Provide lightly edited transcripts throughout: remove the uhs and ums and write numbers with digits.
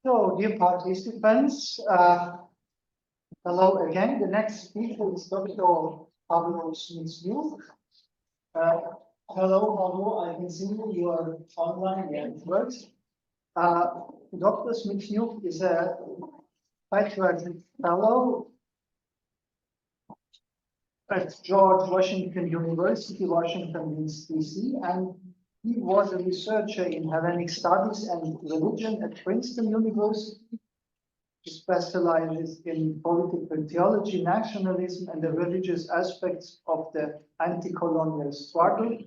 So, dear participants, hello again. The next speaker is Dr. Pavlo Smytsnyuk. Hello, Pavlo. I can see you. You are online. Yeah, it works. Dr. Smytsnyuk is a patriarch fellow at George Washington University, Washington, D.C., and he was a researcher in Hellenic studies and religion at Princeton University. He specializes in political theology, nationalism, and the religious aspects of the anti-colonial struggle,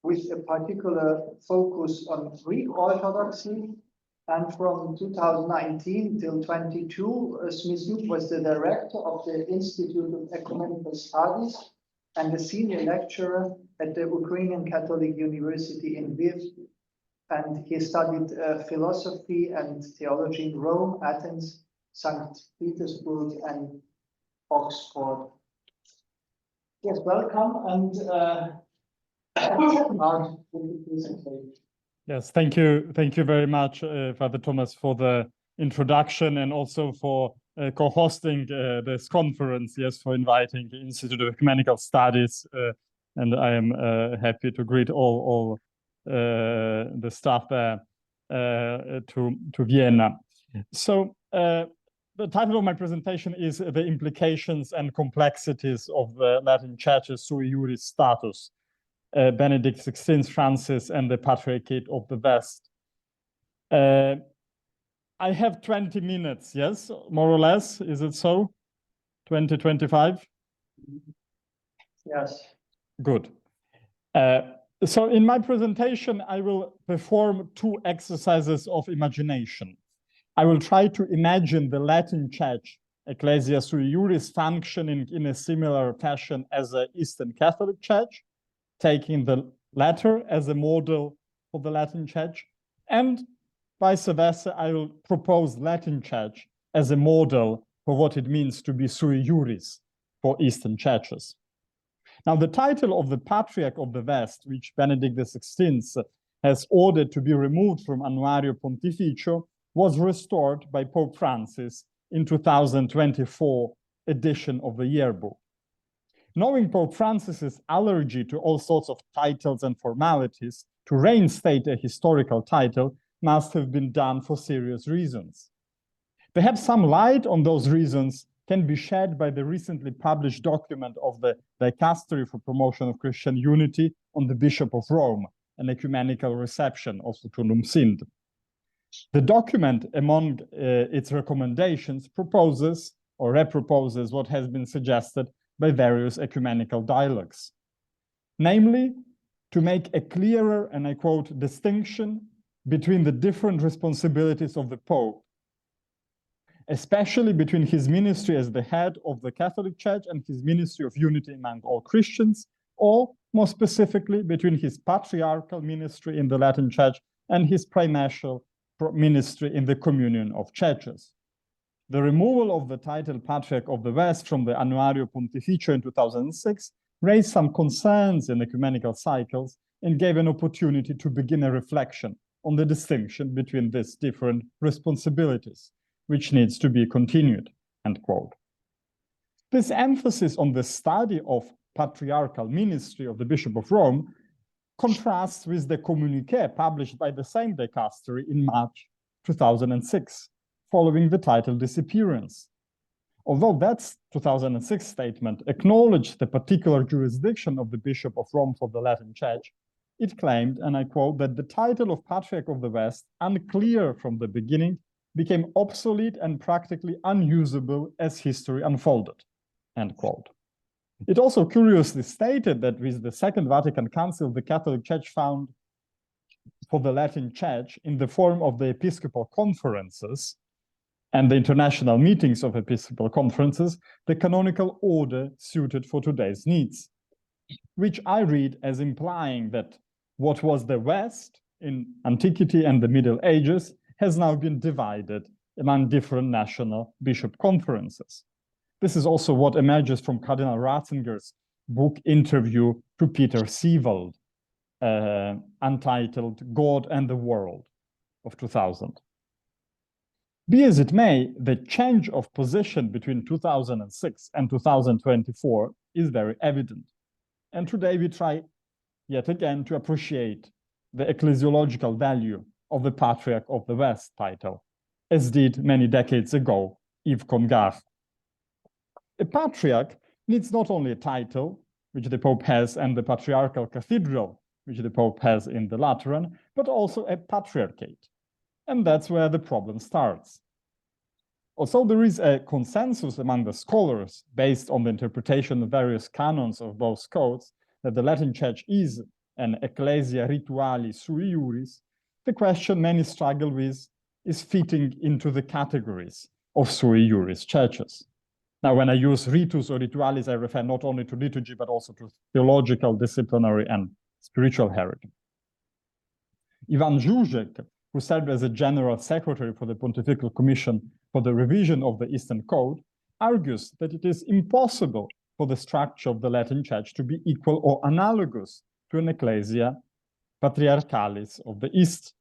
with a particular focus on Greek Orthodoxy. And from 2019 till 22, Smytsnyuk was the director of the Institute of Ecumenical Studies and a senior lecturer at the Ukrainian Catholic University in Lviv. And he studied philosophy and theology in Rome, Athens, St. Petersburg, and Oxford. Yes, welcome, and start with the presentation. Yes, thank you very much, Father Thomas, for the introduction and also for co-hosting this conference. Yes, for inviting the Institute of Ecumenical Studies, and I am happy to greet all the staff there to Vienna. So the title of my presentation is "The Implications and Complexities of the Latin Church's sui juris status." Benedict XVI, Francis, and the Patriarchate of the West. I have 20 minutes, yes, more or less. Is it so? 20, 25? Yes. Good. So in my presentation, I will perform two exercises of imagination. I will try to imagine the Latin Church, Ecclesia sui juris, functioning in a similar fashion as the Eastern Catholic Church, taking the latter as a model for the Latin Church, and vice versa, I will propose Latin Church as a model for what it means to be sui juris for Eastern churches. Now, the title of the Patriarch of the West, which Benedict XVI has ordered to be removed from Annuario Pontificio, was restored by Pope Francis in 2024 edition of the yearbook. Knowing Pope Francis's allergy to all sorts of titles and formalities, to reinstate a historical title must have been done for serious reasons. Perhaps some light on those reasons can be shed by the recently published document of the Dicastery for Promotion of Christian Unity on the Bishop of Rome, an ecumenical reception of Secundum Sint. The document, among its recommendations, proposes or reproposes what has been suggested by various ecumenical dialogues, namely to make a clearer, and I quote, distinction between the different responsibilities of the Pope, especially between his ministry as the head of the Catholic Church and his ministry of unity among all Christians, or more specifically between his patriarchal ministry in the Latin Church and his primatial ministry in the communion of churches. The removal of the title Patriarch of the West from the Annuario Pontificio in 2006 raised some concerns in ecumenical cycles and gave an opportunity to begin a reflection on the distinction between these different responsibilities, which needs to be continued, end quote. This emphasis on the study of patriarchal ministry of the Bishop of Rome contrasts with the communiqué published by the same dicastery in March 2006. Following the title disappearance. Although that 2006 statement acknowledged the particular jurisdiction of the Bishop of Rome for the Latin Church, it claimed, and I quote, that the title of Patriarch of the West, unclear from the beginning, became obsolete and practically unusable as history unfolded, end quote. It also curiously stated that with the Second Vatican Council, the Catholic Church found for the Latin Church in the form of the episcopal conferences and the international meetings of episcopal conferences, the canonical order suited for today's needs, which I read as implying that what was the West in antiquity and the Middle Ages has now been divided among different national bishop conferences. This is also what emerges from Cardinal Ratzinger's book interview to Peter Siewald, entitled God and the World of 2000. Be as it may, the change of position between 2006 and 2024 is very evident. And today we try yet again to appreciate the ecclesiological value of the Patriarch of the West title, as did many decades ago Yves Congar. A patriarch needs not only a title, which the Pope has, and the patriarchal cathedral, which the Pope has in the Lateran, but also a patriarchate. And that's where the problem starts. Also, there is a consensus among the scholars, based on the interpretation of various canons of both codes, that the Latin Church is an ecclesia ritualis sui juris. The question many struggle with is fitting into the categories of sui juris churches. Now, when I use ritus or ritualis, I refer not only to liturgy, but also to theological, disciplinary, and spiritual heritage. Ivan Zuzek, who served as a general secretary for the Pontifical Commission for the revision of the Eastern Code, argues that it is impossible for the structure of the Latin Church to be equal or analogous to an ecclesia patriarchalis of the East.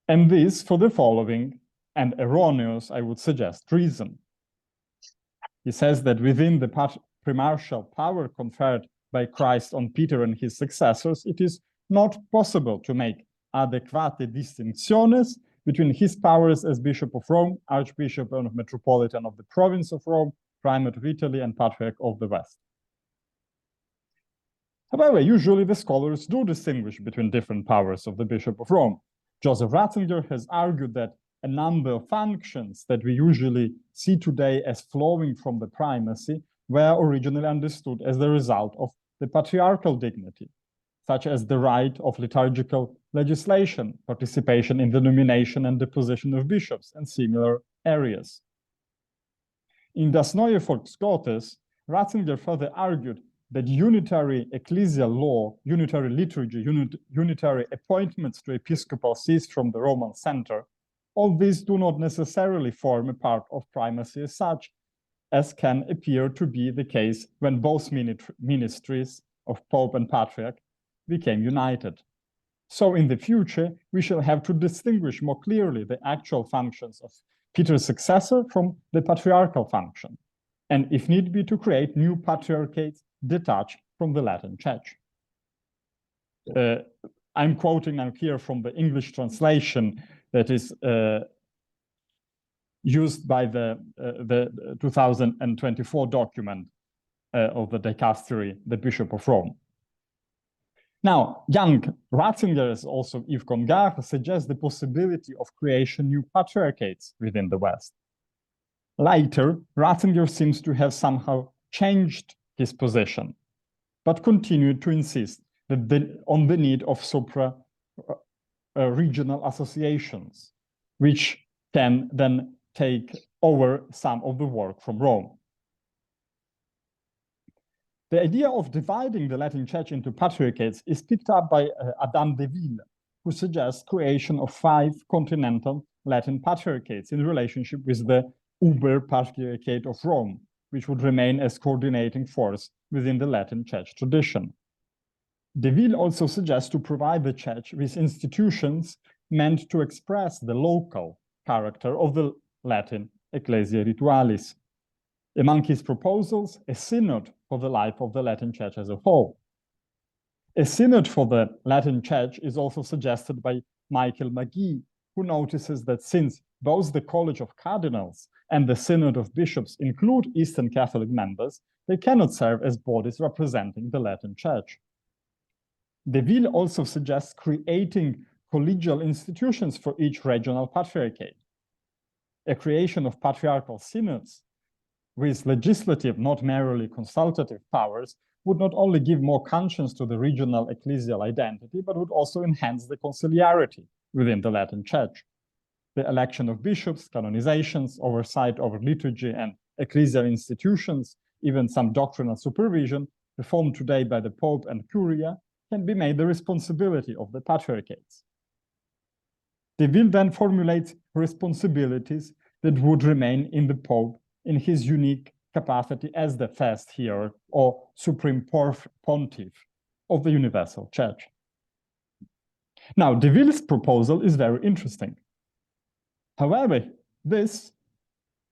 And this for the following, and erroneous, I would suggest, reason. He says that within the primarchal power conferred by Christ on Peter and his successors, it is not possible to make adequate distincciones between his powers as Bishop of Rome, Archbishop and Metropolitan of the Province of Rome, Primate of Italy, and Patriarch of the West. However, usually the scholars do distinguish between different powers of the Bishop of Rome. Joseph Ratzinger has argued that a number of functions that we usually see today as flowing from the primacy were originally understood as the result of the patriarchal dignity, such as the right of liturgical legislation, participation in the nomination and deposition of bishops, and similar areas. In Das Neue Volksgottes, Ratzinger further argued that unitary ecclesial law, unitary liturgy, unitary appointments to episcopal sees from the Roman center, all these do not necessarily form a part of primacy as such, as can appear to be the case when both ministries of Pope and Patriarch became united. So in the future, we shall have to distinguish more clearly the actual functions of Peter's successor from the patriarchal function, and if need be, to create new patriarchates detached from the Latin Church. I'm quoting now here from the English translation that is used by the 2024 document of the dicastery, the Bishop of Rome. Now, young Ratzinger, as also Yves Congar, suggests the possibility of creation new patriarchates within the West. Later, Ratzinger seems to have somehow changed his position, but continued to insist that on the need of supra-regional associations, which can then take over some of the work from Rome. The idea of dividing the Latin Church into patriarchates is picked up by Adam de Ville, who suggests creation of 5 continental Latin patriarchates in relationship with the Uber Patriarchate of Rome, which would remain as coordinating force within the Latin Church tradition. De Ville also suggests to provide the Church with institutions meant to express the local character of the Latin Ecclesia Ritualis. Among his proposals, a synod for the life of the Latin Church as a whole. A synod for the Latin Church is also suggested by Michael Magee, who notices that since both the College of Cardinals and the Synod of Bishops include Eastern Catholic members, they cannot serve as bodies representing the Latin Church. De Ville also suggests creating collegial institutions for each regional patriarchate. A creation of patriarchal synods with legislative, not merely consultative powers would not only give more conscience to the regional ecclesial identity, but would also enhance the conciliarity within the Latin Church. The election of bishops, canonizations, oversight over liturgy and ecclesial institutions, even some doctrinal supervision performed today by the Pope and Curia, can be made the responsibility of the patriarchates. De Ville then formulates responsibilities that would remain in the Pope in his unique capacity as the first hierarch or supreme pontiff of the universal church. Now, de Ville's proposal is very interesting. However, This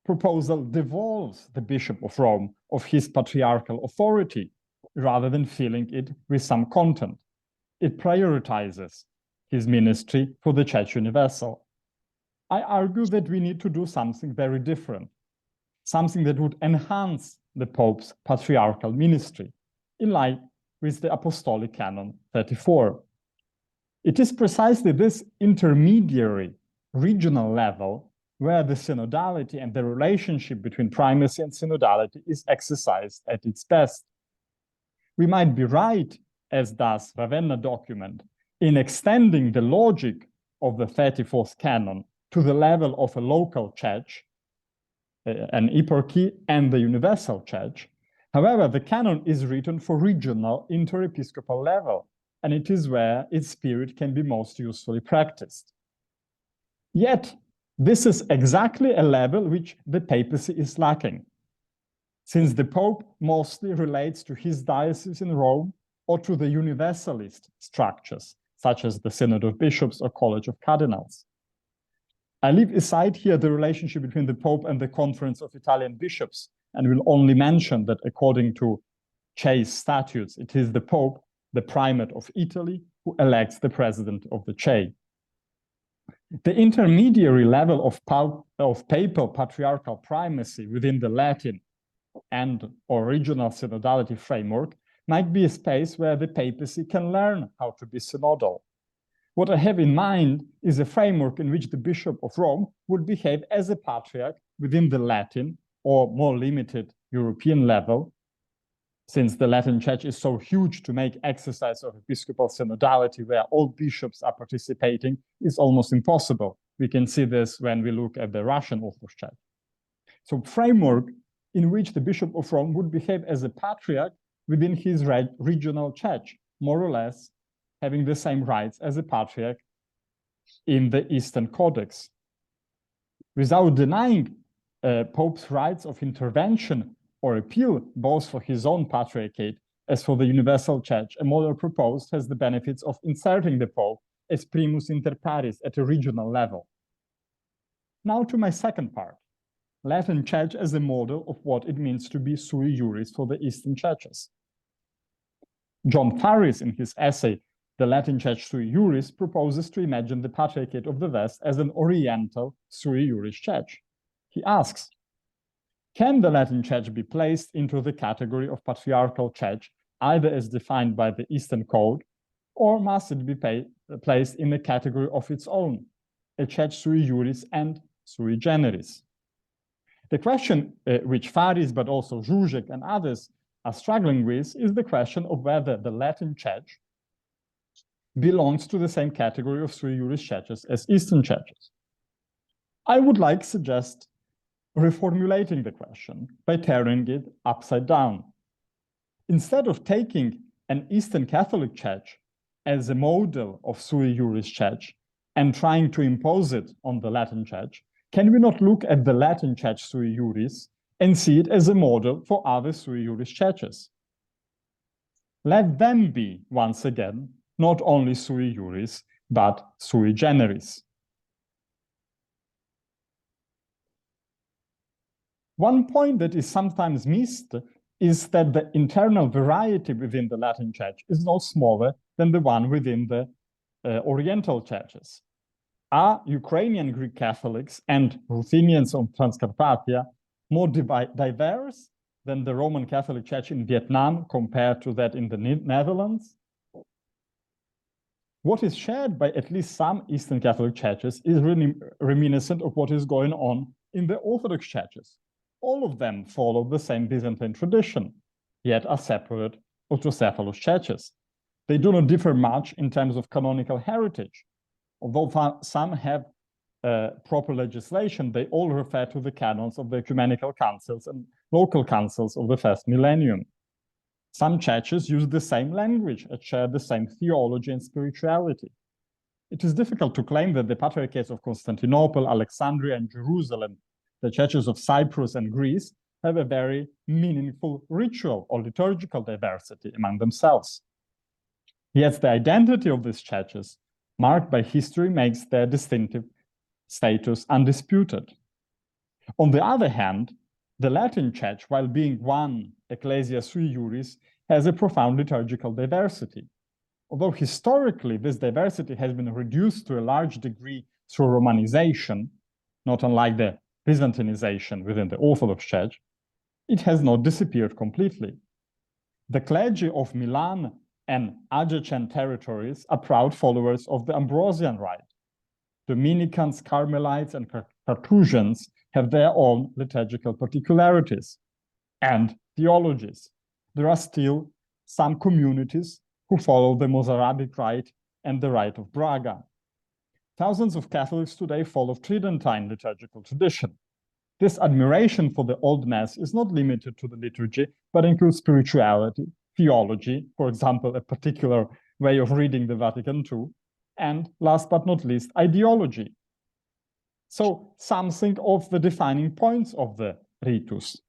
proposal devolves the Bishop of Rome of his patriarchal authority rather than filling it with some content. It prioritizes his ministry for the Church Universal. I argue that we need to do something very different, something that would enhance the Pope's patriarchal ministry, in line with the Apostolic Canon 34. It is precisely this intermediary regional level where the synodality and the relationship between primacy and synodality is exercised at its best. We might be right, as does Ravenna document, in extending the logic of the 34th canon to the level of a local church, an eparchy, and the universal church. However, the canon is written for regional inter-episcopal level, and it is where its spirit can be most usefully practiced. Yet, this is exactly a level which the papacy is lacking, since the Pope mostly relates to his diocese in Rome or to the universalist structures, such as the Synod of Bishops or College of Cardinals. I leave aside here the relationship between the Pope and the Conference of Italian Bishops, and will only mention that according to Chey's statutes, it is the Pope, the Primate of Italy, who elects the president of the Chey. The intermediary level of papal patriarchal primacy within the Latin and original synodality framework might be a space where the papacy can learn how to be synodal. What I have in mind is a framework in which the Bishop of Rome would behave as a patriarch within the Latin or more limited European level, since the Latin Church is so huge, to make exercise of episcopal synodality where all bishops are participating is almost impossible. We can see this when we look at the Russian Orthodox Church. So framework in which the Bishop of Rome would behave as a patriarch within his regional church, more or less having the same rights as a patriarch in the Eastern Codex. Without denying Pope's rights of intervention or appeal, both for his own patriarchate as for the universal church, a model proposed has the benefits of inserting the Pope as primus inter pares at a regional level. Now to my second part, Latin Church as a model of what it means to be sui juris for the Eastern churches. John Faris, in his essay, The Latin Church Sui Juris, proposes to imagine the Patriarchate of the West as an Oriental sui juris church. He asks, can the Latin Church be placed into the category of patriarchal church, either as defined by the Eastern Code, or must it be placed in a category of its own, a church sui juris and sui generis? The question which Faris, but also Zuzek and others are struggling with is the question of whether the Latin Church belongs to the same category of sui juris churches as Eastern churches. I would like to suggest reformulating the question by turning it upside down. Instead of taking an Eastern Catholic Church as a model of sui juris church and trying to impose it on the Latin Church, can we not look at the Latin Church sui juris and see it as a model for other sui juris churches? Let them be, once again, not only sui juris, but sui generis. One point that is sometimes missed is that the internal variety within the Latin Church is no smaller than the one within the Oriental churches. Are Ukrainian Greek Catholics and Ruthenians of Transcarpathia more diverse than the Roman Catholic Church in Vietnam compared to that in the Netherlands? What is shared by at least some Eastern Catholic churches is reminiscent of what is going on in the Orthodox churches. All of them follow the same Byzantine tradition, yet are separate autocephalous churches. They do not differ much in terms of canonical heritage. Although some have proper legislation, they all refer to the canons of the ecumenical councils and local councils of the first millennium. Some churches use the same language and share the same theology and spirituality. It is difficult to claim that the patriarchates of Constantinople, Alexandria, and Jerusalem, the churches of Cyprus and Greece, have a very meaningful ritual or liturgical diversity among themselves. Yet the identity of these churches, marked by history, makes their distinctive status undisputed. On the other hand, the Latin Church, while being one ecclesia sui juris, has a profound liturgical diversity. Although historically this diversity has been reduced to a large degree through Romanization, not unlike the Byzantinization within the Orthodox Church, it has not disappeared completely. The clergy of Milan and adjacent territories are proud followers of the Ambrosian rite. Dominicans, Carmelites, and Carthusians have their own liturgical particularities and theologies. There are still some communities who follow the Mozarabic rite and the rite of Braga. Thousands of Catholics today follow Tridentine liturgical tradition. This admiration for the Old Mass is not limited to the liturgy, but includes spirituality, theology, for example, a particular way of reading the Vatican II, and last but not least, ideology. So something of the defining points of the ritus.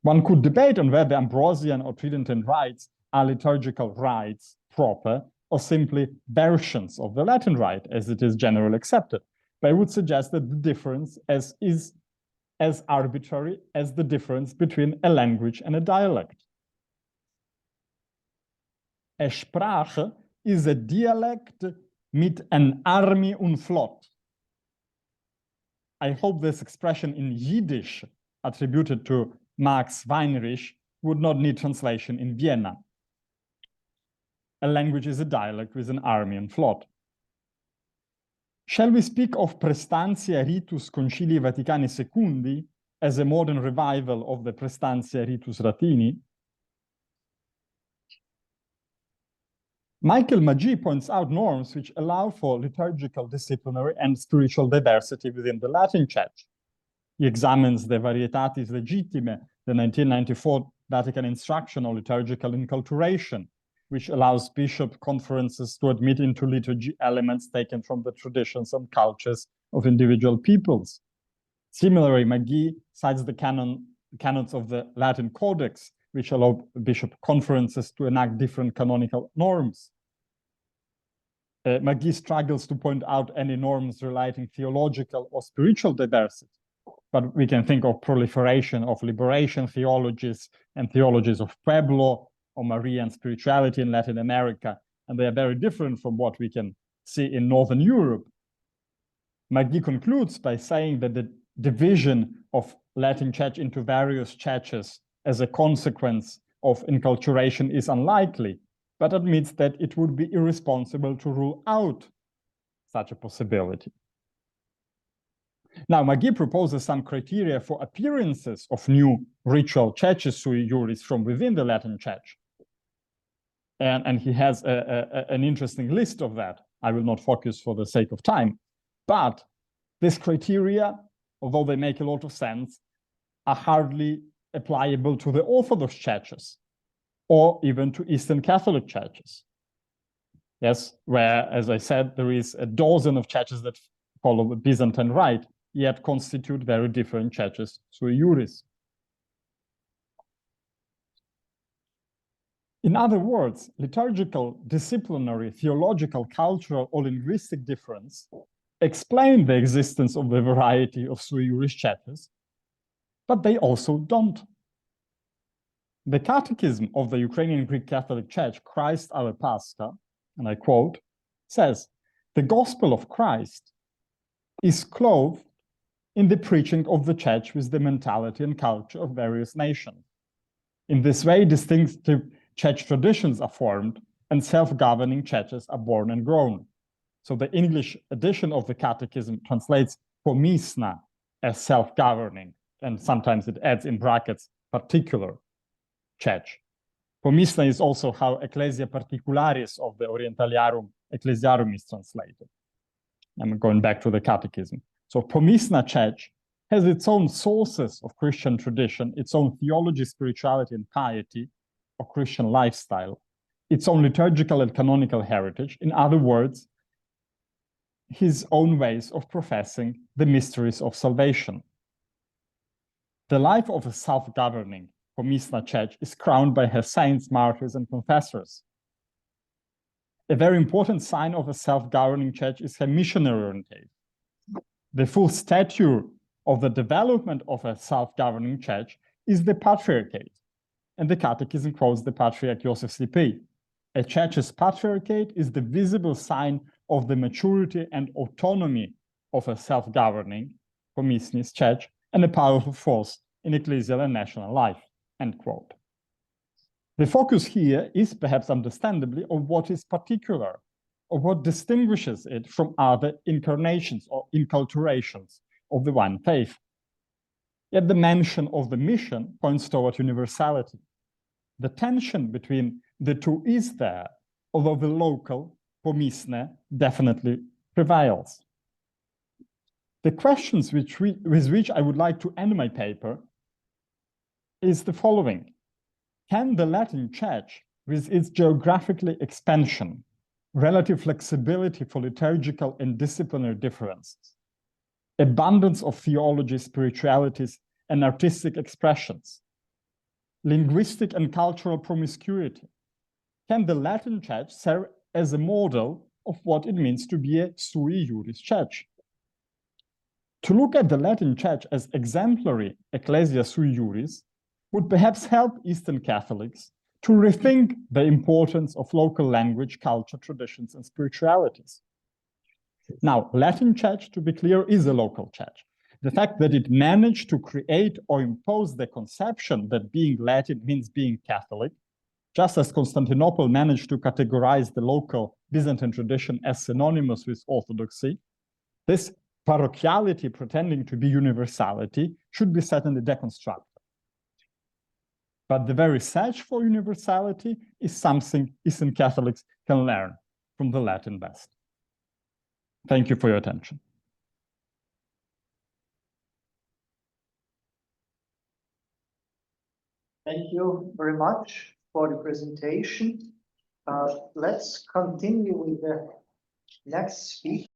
One could debate on whether Ambrosian or Tridentine rites are liturgical rites proper or simply versions of the Latin rite as it is generally accepted. But I would suggest that the difference is as arbitrary as the difference between a language and a dialect. A Sprache is a dialect mit an Army und Flot. I hope this expression in Yiddish, attributed to Max Weinrich, would not need translation in Vienna. A language is a dialect with an army and float. Shall we speak of Prestantia Ritus Concilii Vaticani Secundi as a modern revival of the Prestantia Ritus Latini? Michael Maggi points out norms which allow for liturgical, disciplinary, and spiritual diversity within the Latin Church. He examines the Varietatis Legitime, the 1994 Vatican Instruction on Liturgical Inculturation, which allows bishop conferences to admit into liturgy elements taken from the traditions and cultures of individual peoples. Similarly, Maggi cites the canons of the Latin Codex, which allow bishop conferences to enact different canonical norms. Maggi struggles to point out any norms relating theological or spiritual diversity, but we can think of proliferation of liberation theologies and theologies of Pavlo or Marian spirituality in Latin America, and they are very different from what we can see in Northern Europe. Maggi concludes by saying that the division of Latin Church into various churches as a consequence of enculturation is unlikely, but admits that it would be irresponsible to rule out such a possibility. Now, Maggi proposes some criteria for appearances of new ritual churches sui juris from within the Latin Church. And he has an interesting list of that. I will not focus for the sake of time. But these criteria, although they make a lot of sense, are hardly applicable to the Orthodox churches or even to Eastern Catholic churches. Yes, where, as I said, there is a dozen of churches that follow the Byzantine rite, yet constitute very different churches sui juris. In other words, liturgical, disciplinary, theological, cultural, or linguistic difference explain the existence of the variety of sui juris churches, but they also don't. The Catechism of the Ukrainian Greek Catholic Church, Christ our Pascha, and I quote, says, "The gospel of Christ is clothed in the preaching of the church with the mentality and culture of various nations. In this way, distinctive church traditions are formed and self-governing churches are born and grown." So the English edition of the Catechism translates pomysna as self-governing, and sometimes it adds in brackets particular church. Pomysna is also how Ecclesia Particularis of the Orientaliarum Ecclesiarum is translated. I'm going back to the Catechism. So Pomysna Church has its own sources of Christian tradition, its own theology, spirituality, and piety, or Christian lifestyle, its own liturgical and canonical heritage. In other words, his own ways of professing the mysteries of salvation. The life of a self-governing Pomysna Church is crowned by her saints, martyrs, and confessors. A very important sign of a self-governing church is her missionary orientation. The full stature of the development of a self-governing church is the patriarchate. And the Catechism quotes the Patriarch Joseph CP. A church's patriarchate is the visible sign of the maturity and autonomy of a self-governing Pomysnius church and a powerful force in ecclesial and national life, end quote. The focus here is perhaps understandably on what is particular, or what distinguishes it from other incarnations or inculturations of the one faith. Yet the mention of the mission points toward universality. The tension between the two is there, although the local pomysne definitely prevails. The questions with which I would like to end my paper is the following. Can the Latin Church, with its geographically expansion, relative flexibility for liturgical and disciplinary differences, abundance of theology, spiritualities, and artistic expressions, linguistic and cultural promiscuity, can the Latin Church serve as a model of what it means to be a sui juris church? To look at the Latin Church as exemplary ecclesia sui juris would perhaps help Eastern Catholics to rethink the importance of local language, culture, traditions, and spiritualities. Now, Latin Church, to be clear, is a local church. The fact that it managed to create or impose the conception that being Latin means being Catholic, just as Constantinople managed to categorize the local Byzantine tradition as synonymous with orthodoxy, this parochiality pretending to be universality should be certainly deconstructed. But the very search for universality is something Eastern Catholics can learn from the Latin West. Thank you for your attention. Thank you very much for the presentation. Let's continue with the next speaker.